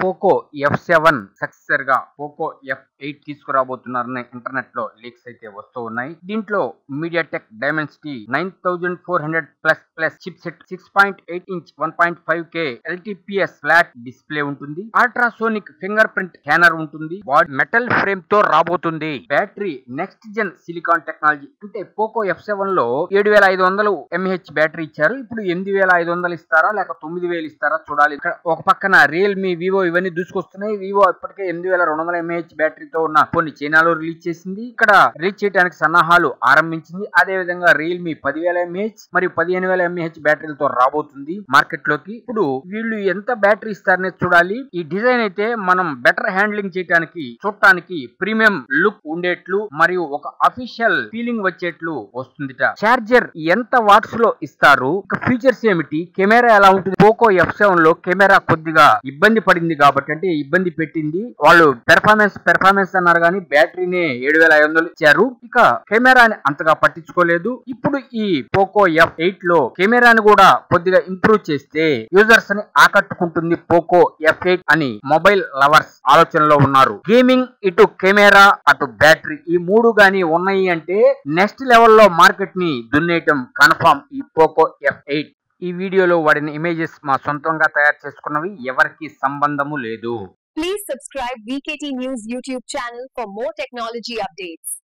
Poco F7 successor గా Poco F8 తీసుకురాబోతున్నారని internet లో లీక్స్ అయితే వస్తూ ఉన్నాయి. దీంట్లో MediaTek Dimensity 9400 plus chip set 6.8 inch 1.5K LTPS flat display ఉంటుంది. అల్ట్రాసోనిక్ ఫింగర్ ప్రింట్ స్కానర్ ఉంటుంది. మెటల్ ఫ్రేమ్ తో రాబోతుంది. Battery next gen silicon technology. అంటే పోకో F7 లో 7500 mAh బ్యాటరీ ఇచ్చారు. ఇప్పుడు 8500 ఇస్తారా లేక 9000 ఇస్తారా చూడాలి. ఇక్కడ ఒక పక్కన రియల్మీ, వివో ఇవన్నీ దూసుకొస్తున్నాయి. వివో ఇప్పటికే 8200 mAh బ్యాటరీతో ఉన్న కొన్ని చైనాలో రిలీజ్ చేసింది. ఇక్కడ రిలీజ్ చేయడానికి సన్నాహాలు ఆరంభించింది. అదే విధంగా రియల్మీ 10000 mAh మరియు 15000 mAh బ్యాటరీలతో రాబోతుంది మార్కెట్ లోకి. ఇప్పుడు వీళ్ళు ఎంత బ్యాటరీ ఇస్తారనే చూడాలి. ఈ డిజైన్ అయితే మనం బెటర్ హ్యాండ్లింగ్ చేయడానికి, చూడటానికి ప్రీమియం లుక్ ఉండేట్లు మరియు ఒక అఫీషియల్ ఫీలింగ్ వచ్చేట్లు వస్తుందిట. చార్జర్ ఎంత వాట్స్ లో ఇస్తారు, ఫీచర్స్ ఏమిటి, కెమెరా ఎలా ఉంటుంది. పోకో F7 లో కెమెరా కొద్దిగా ఇబ్బంది పడింది కాబట్టి, అంటే ఇబ్బంది పెట్టింది. వాళ్ళు పెర్ఫార్మెన్స్ అన్నారు కానీ బ్యాటరీని 7500 ఇచ్చారు. ఇక కెమెరాని అంతగా పట్టించుకోలేదు. ఇప్పుడు ఈ పోకో F8 లో కెమెరాని కూడా కొద్దిగా ఇంప్రూవ్ చేస్తే యూజర్స్ ని ఆకట్టుకుంటుంది పోకో F8 అని మొబైల్ లవర్స్ ఆలోచనలో ఉన్నారు. గేమింగ్, ఇటు కెమెరా, అటు బ్యాటరీ, ఈ మూడు గానీ ఉన్నాయి అంటే నెక్స్ట్ లెవెల్లో మార్కెట్ ని దున్నేయటం కన్ఫర్మ్ ఈ పోకో F8. ఈ వీడియోలో వాడిన ఇమేజెస్ మా సొంతంగా తయారు చేసుకున్నవి, ఎవరికి సంబంధము లేదు. Please subscribe VKT News YouTube channel for more technology updates.